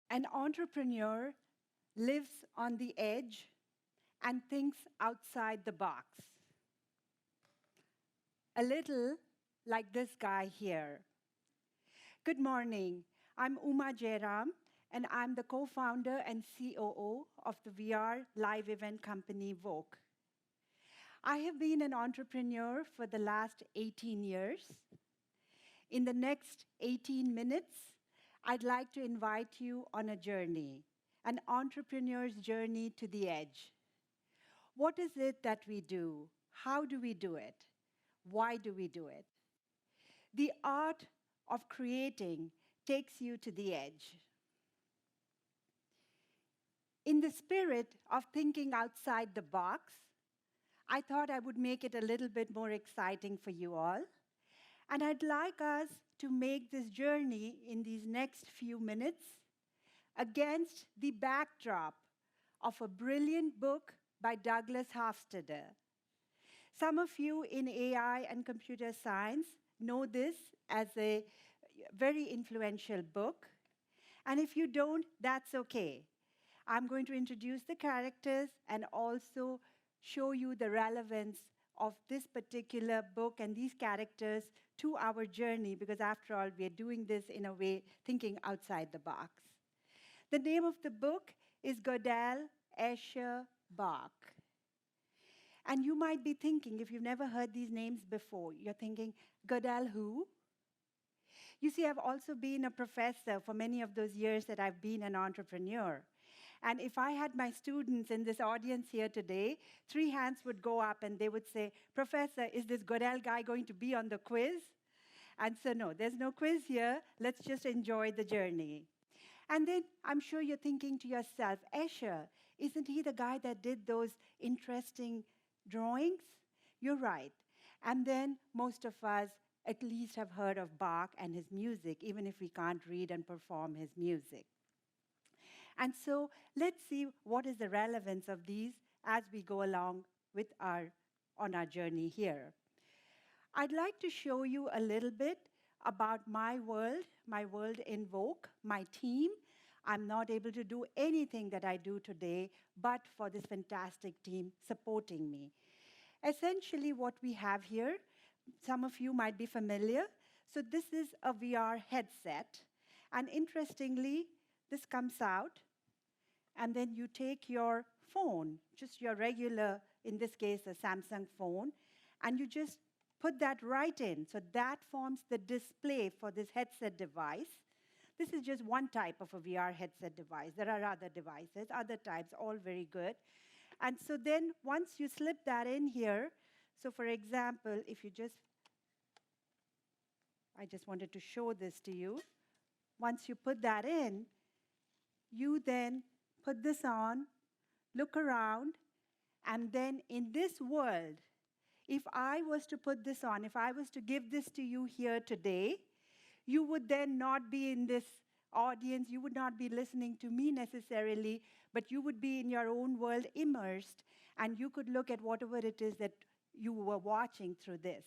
An entrepreneur lives on the edge and thinks outside the box. A little like this guy here. Good morning. I'm Jayaram, and I'm the co-founder and COO of the VR live event company VOKE. I have been an entrepreneur for the last 18 years. In the next 18 minutes, I'd like to invite you on a journey, an entrepreneur's journey to the edge. What is it that we do? How do we do it? Why do we do it? The art of creating takes you to the edge. In the spirit of thinking outside the box, I thought I would make it a little bit more exciting for you all. And I'd like us to make this journey in these next few minutes against the backdrop of a brilliant book by Douglas Hofstadter. Some of you in AI and computer science know this as a very influential book. And if you don't, that's okay. I'm going to introduce the characters and also show you the relevance of this particular book and these characters to our journey, because after all, we are doing this in a way, thinking outside the box. The name of the book is Godel, Escher, Bach. And you might be thinking, if you've never heard these names before, you're thinking, Godel who? You see, I've also been a professor for many of those years that I've been an entrepreneur. And if I had my students in this audience here today, 3 hands would go up and they would say, Professor, is this Gödel guy going to be on the quiz? And so no, there's no quiz here. Let's just enjoy the journey. And then I'm sure you're thinking to yourself, Escher, isn't he the guy that did those interesting drawings? You're right. And then most of us at least have heard of Bach and his music, even if we can't read and perform his music. And so let's see what is the relevance of these as we go along with on our journey here. I'd like to show you a little bit about my world in VOKE, my team. I'm not able to do anything that I do today, but for this fantastic team supporting me. Essentially what we have here, some of you might be familiar. So this is a VR headset. And interestingly, this comes out, and then you take your phone, just your regular, in this case, a Samsung phone, and you just put that right in. So that forms the display for this headset device. This is just one type of a VR headset device. There are other devices, other types, all very good. And so then once you slip that in here, so for example, if you I just wanted to show this to you. Once you put that in, you then put this on, look around, and then in this world, if I was to put this on, if I was to give this to you here today, you would then not be in this audience, you would not be listening to me necessarily, but you would be in your own world immersed, and you could look at whatever it is that you were watching through this.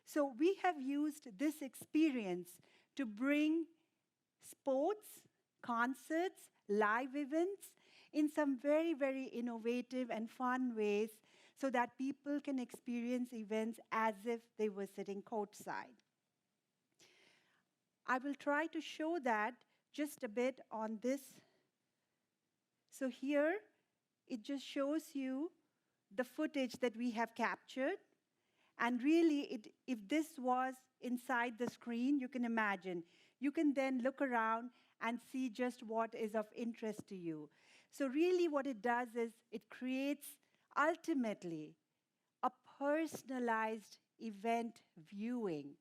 So we have used this experience to bring sports, concerts, live events in some very, very innovative and fun ways so that people can experience events as if they were sitting courtside. I will try to show that just a bit on this. So here, it just shows you the footage that we have captured. And really, if this was inside the screen, you can imagine. You can then look around and see just what is of interest to you. So really what it does is it creates, ultimately, a personalized event viewing.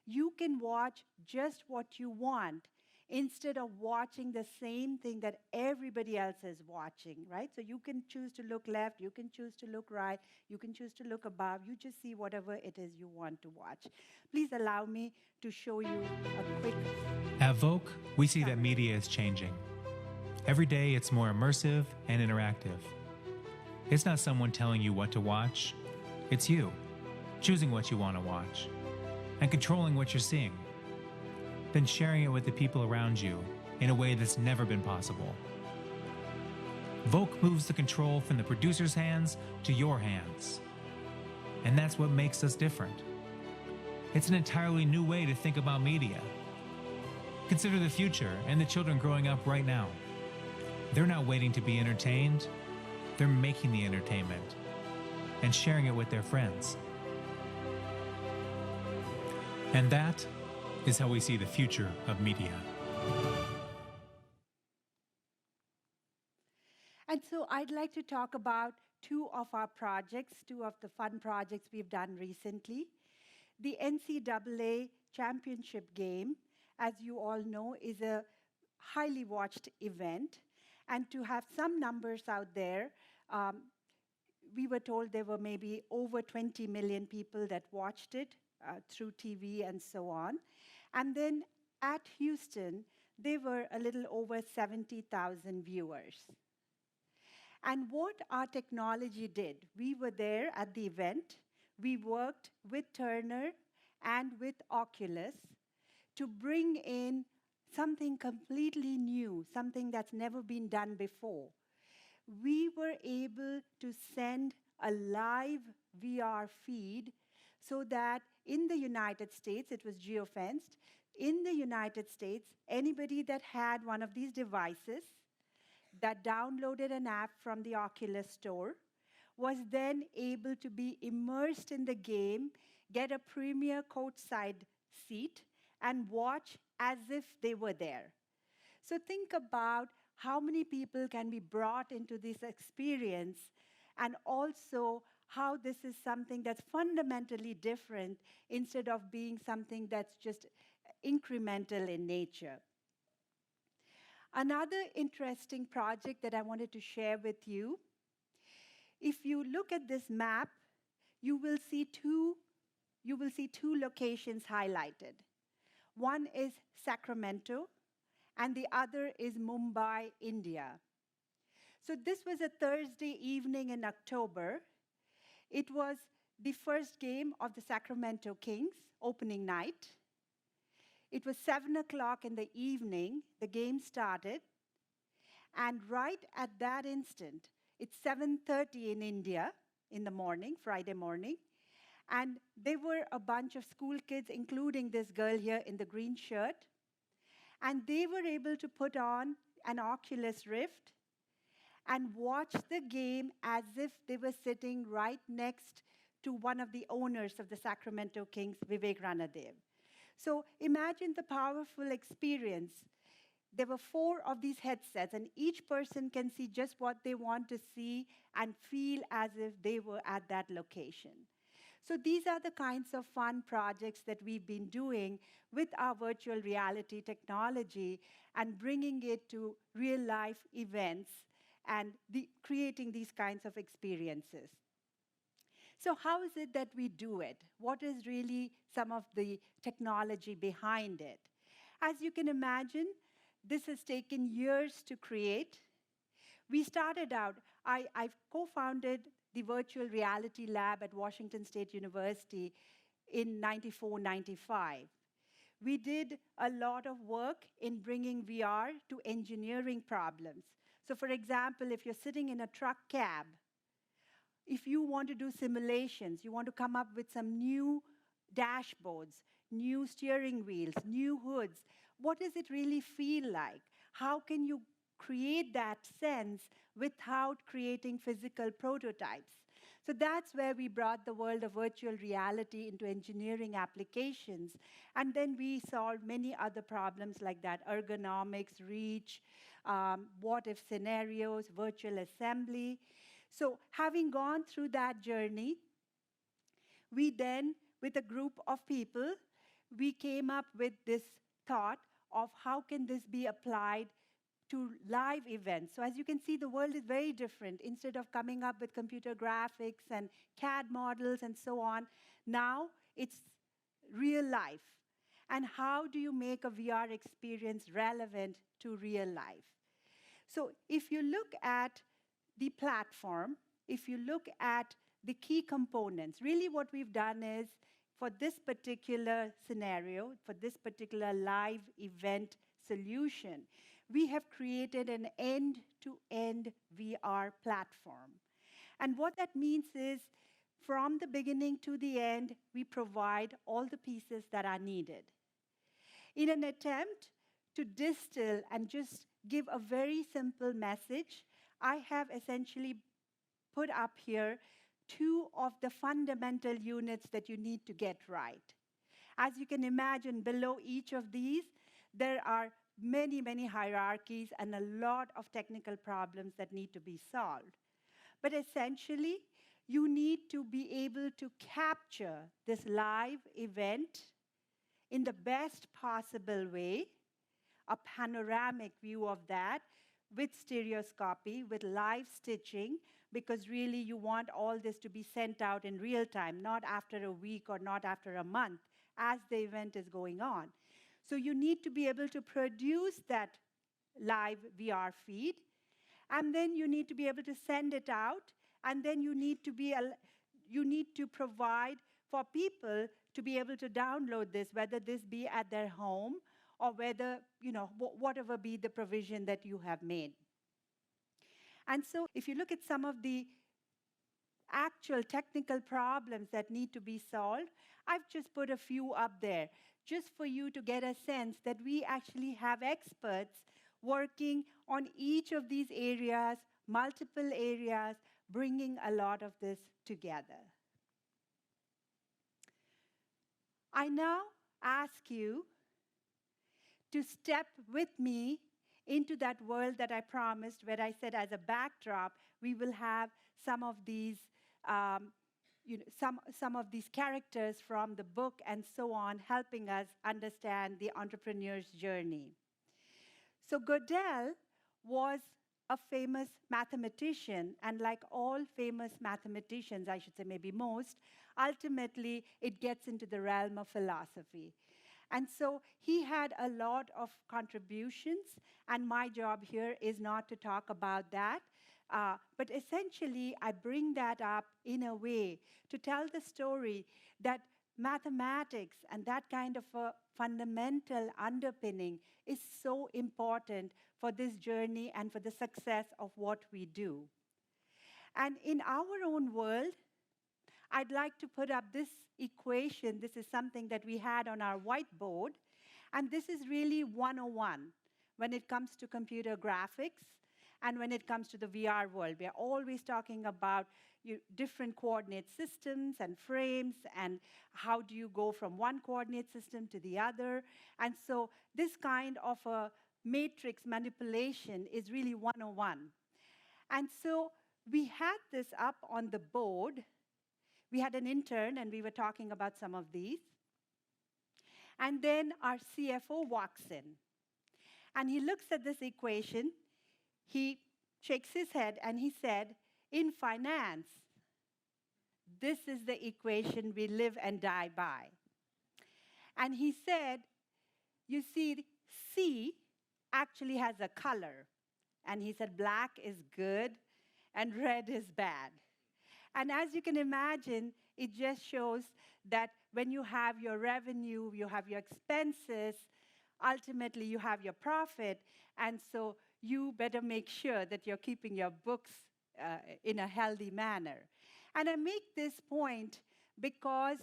You can watch just what you want instead of watching the same thing that everybody else is watching, right? So you can choose to look left, you can choose to look right, you can choose to look above, you just see whatever it is you want to watch. Please allow me to show you a quick... At VOKE, we see that media is changing. Every day it's more immersive and interactive. It's not someone telling you what to watch, it's you, choosing what you want to watch, and controlling what you're seeing, then sharing it with the people around you in a way that's never been possible. VOKE moves the control from the producer's hands to your hands. And that's what makes us different. It's an entirely new way to think about media. Consider the future and the children growing up right now. They're not waiting to be entertained. They're making the entertainment and sharing it with their friends. And that is how we see the future of media. And so I'd like to talk about two of our projects, two of the fun projects we've done recently. The NCAA championship game, as you all know, is a highly watched event. And to have some numbers out there, we were told there were maybe over 20 million people that watched it through TV and so on. And then at Houston, there were a little over 70,000 viewers. And what our technology did, we were there at the event. We worked with Turner and with Oculus to bring in something completely new, something that's never been done before. We were able to send a live VR feed so that in the United States, it was geofenced, in the United States, anybody that had one of these devices that downloaded an app from the Oculus store was then able to be immersed in the game, get a premier courtside seat, and watch as if they were there. So think about how many people can be brought into this experience, and also how this is something that's fundamentally different instead of being something that's just incremental in nature. Another interesting project that I wanted to share with you, if you look at this map, you will see two locations highlighted. One is Sacramento, and the other is Mumbai, India. So this was a Thursday evening in October. It was the first game of the Sacramento Kings, opening night. It was 7 o'clock in the evening, the game started, and right at that instant, it's 7:30 in India in the morning, Friday morning, and there were a bunch of school kids, including this girl here in the green shirt, and they were able to put on an Oculus Rift and watch the game as if they were sitting right next to one of the owners of the Sacramento Kings, Vivek Ranadev. So imagine the powerful experience. There were 4 of these headsets, and each person can see just what they want to see and feel as if they were at that location. So these are the kinds of fun projects that we've been doing with our virtual reality technology and bringing it to real-life events and creating these kinds of experiences. So how is it that we do it? What is really some of the technology behind it? As you can imagine, this has taken years to create. We started out, I've co-founded the Virtual Reality Lab at Washington State University in 94, 95. We did a lot of work in bringing VR to engineering problems. So for example, if you're sitting in a truck cab, if you want to do simulations, you want to come up with some new dashboards, new steering wheels, new hoods, what does it really feel like? How can you create that sense without creating physical prototypes? So that's where we brought the world of virtual reality into engineering applications. And then we solved many other problems like that: ergonomics, reach, what-if scenarios, virtual assembly. So having gone through that journey, we then, with a group of people, we came up with this thought of how can this be applied to live events. So as you can see, the world is very different. Instead of coming up with computer graphics and CAD models and so on, now it's real life. And how do you make a VR experience relevant to real life? So if you look at the platform, if you look at the key components, really what we've done is, for this particular scenario, for this particular live event solution, we have created an end-to-end VR platform. And what that means is, from the beginning to the end, we provide all the pieces that are needed. In an attempt to distill and just give a very simple message, I have essentially put up here 2 of the fundamental units that you need to get right. As you can imagine, below each of these, there are many, many hierarchies and a lot of technical problems that need to be solved. But essentially, you need to be able to capture this live event in the best possible way, a panoramic view of that with stereoscopy, with live stitching, because really you want all this to be sent out in real time, not after a week or not after a month, as the event is going on. So you need to be able to produce that live VR feed, and then you need to be able to send it out, and then you need to provide for people to be able to download this, whether this be at their home or whether, whatever be the provision that you have made. And so if you look at some of the actual technical problems that need to be solved, I've just put a few up there, just for you to get a sense that we actually have experts working on each of these areas, multiple areas, bringing a lot of this together. I now ask you to step with me into that world that I promised, where I said as a backdrop, we will have some of these some of these characters from the book and so on, helping us understand the entrepreneur's journey. So Gödel was a famous mathematician, and like all famous mathematicians, I should say maybe most, ultimately it gets into the realm of philosophy. And so he had a lot of contributions, and my job here is not to talk about that. But essentially, I bring that up in a way to tell the story that mathematics and that kind of a fundamental underpinning is so important for this journey and for the success of what we do. And in our own world, I'd like to put up this equation. This is something that we had on our whiteboard, and this is really 101 when it comes to computer graphics and when it comes to the VR world. We are always talking about different coordinate systems and frames, and how do you go from one coordinate system to the other. And so this kind of a matrix manipulation is really 101. And so we had this up on the board. We had an intern, and we were talking about some of these. And then our CFO walks in, and he looks at this equation. He shakes his head, and he said, in finance, this is the equation we live and die by. And he said, you see, C actually has a color. And he said, black is good, and red is bad. And as you can imagine, it just shows that when you have your revenue, you have your expenses, ultimately you have your profit, and so you better make sure that you're keeping your books in a healthy manner. And I make this point because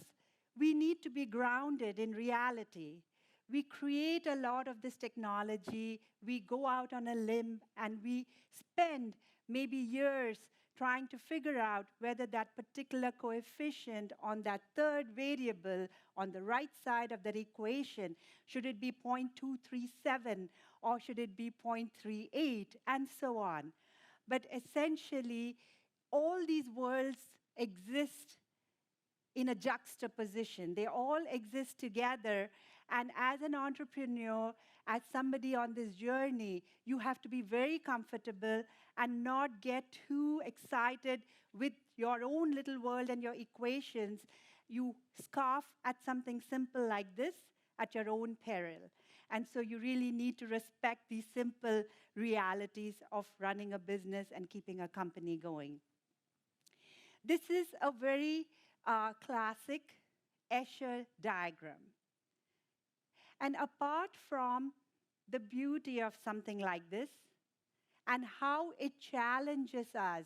we need to be grounded in reality. We create a lot of this technology, we go out on a limb, and we spend maybe years trying to figure out whether that particular coefficient on that third variable on the right side of that equation, should it be 0.237 or should it be 0.38, and so on. But essentially, all these worlds exist in a juxtaposition. They all exist together, and as an entrepreneur, as somebody on this journey, you have to be very comfortable and not get too excited with your own little world and your equations. You scoff at something simple like this at your own peril. And so you really need to respect these simple realities of running a business and keeping a company going. This is a very classic Escher diagram. And apart from the beauty of something like this and how it challenges us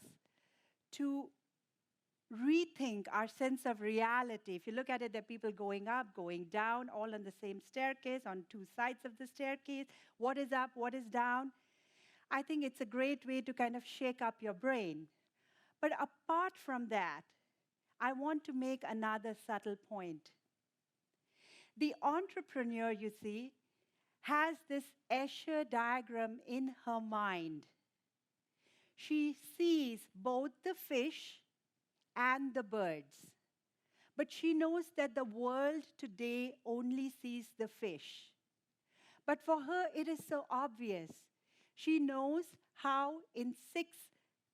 to rethink our sense of reality. If you look at it, there are people going up, going down, all on the same staircase, on two sides of the staircase. What is up, what is down? I think it's a great way to kind of shake up your brain. But apart from that, I want to make another subtle point. The entrepreneur, you see, has this Escher diagram in her mind. She sees both the fish and the birds. But she knows that the world today only sees the fish. But for her, it is so obvious. She knows how in 6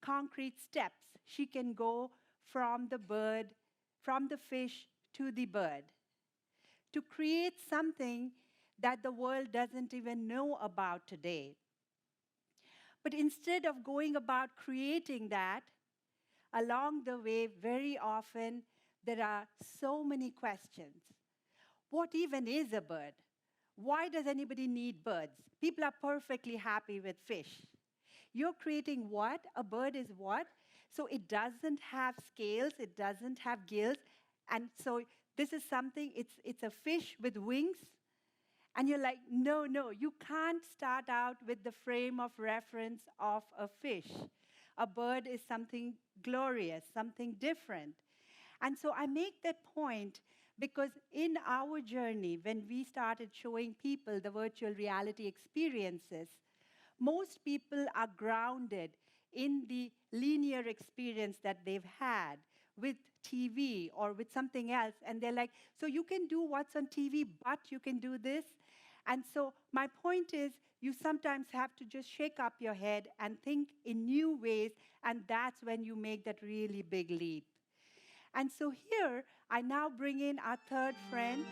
concrete steps she can go from the fish to the bird, to create something that the world doesn't even know about today. But instead of going about creating that, along the way, very often, there are so many questions. What even is a bird? Why does anybody need birds? People are perfectly happy with fish. You're creating what? A bird is what? So it doesn't have scales, it doesn't have gills, and so this is something, it's a fish with wings. And you're like, no, you can't start out with the frame of reference of a fish. A bird is something glorious, something different. And so I make that point because in our journey, when we started showing people the virtual reality experiences, most people are grounded in the linear experience that they've had with TV or with something else. And they're like, so you can do what's on TV, but you can do this. And so my point is, you sometimes have to just shake up your head and think in new ways, and that's when you make that really big leap. And so here, I now bring in our third friend.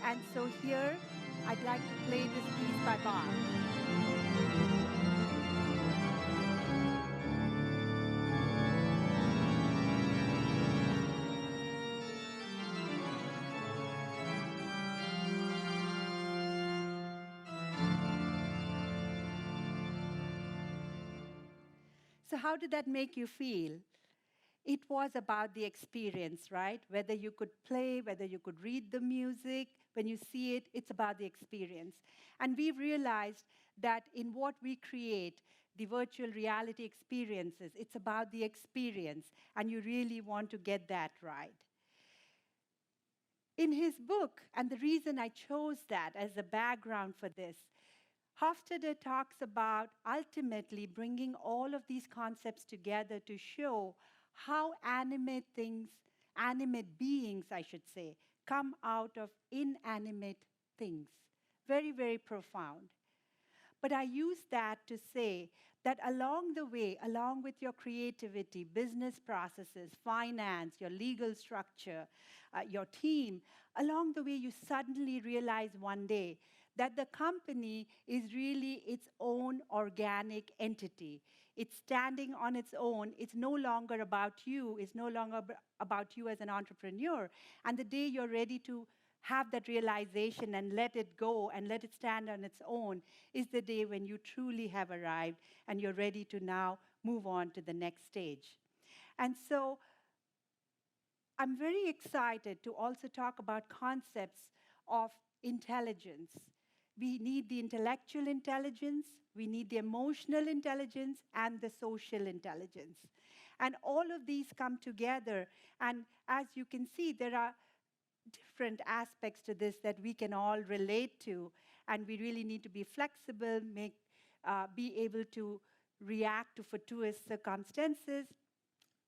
And so here, I'd like to play this piece by Bach. So how did that make you feel? It was about the experience, right? Whether you could play, whether you could read the music, when you see it, it's about the experience. And we've realized that in what we create, the virtual reality experiences, it's about the experience, and you really want to get that right. In his book, and the reason I chose that as a background for this, Hofstadter talks about ultimately bringing all of these concepts together to show how animate beings, I should say, come out of inanimate things. Very, very profound. But I use that to say that along the way, along with your creativity, business processes, finance, your legal structure, your team, along the way you suddenly realize one day that the company is really its own organic entity. It's standing on its own. It's no longer about you. It's no longer about you as an entrepreneur. And the day you're ready to have that realization and let it go and let it stand on its own is the day when you truly have arrived and you're ready to now move on to the next stage. And so I'm very excited to also talk about concepts of intelligence. We need the intellectual intelligence, we need the emotional intelligence, and the social intelligence. And all of these come together. And as you can see, there are different aspects to this that we can all relate to. And we really need to be flexible, be able to react to fortuitous circumstances,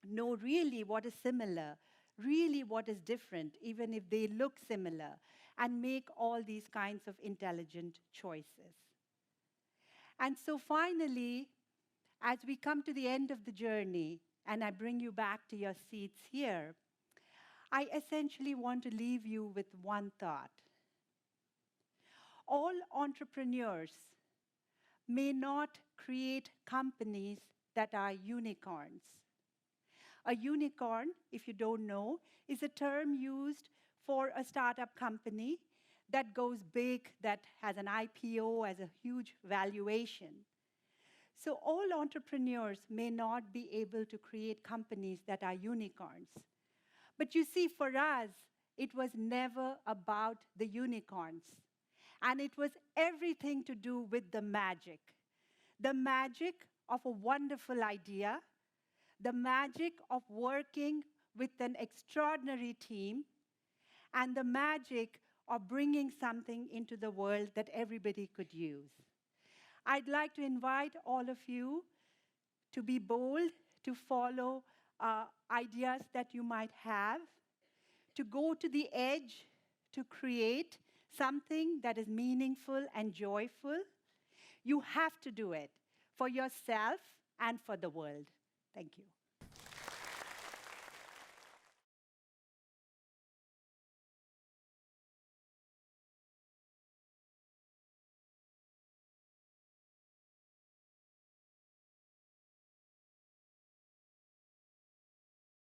know really what is similar, really what is different, even if they look similar, and make all these kinds of intelligent choices. And so finally, as we come to the end of the journey, and I bring you back to your seats here, I essentially want to leave you with one thought. All entrepreneurs may not create companies that are unicorns. A unicorn, if you don't know, is a term used for a startup company that goes big, that has an IPO, has a huge valuation. So all entrepreneurs may not be able to create companies that are unicorns. But you see, for us, it was never about the unicorns. And it was everything to do with the magic of a wonderful idea, the magic of working with an extraordinary team, and the magic of bringing something into the world that everybody could use. I'd like to invite all of you to be bold, to follow ideas that you might have, to go to the edge, to create something that is meaningful and joyful. You have to do it for yourself and for the world. Thank you.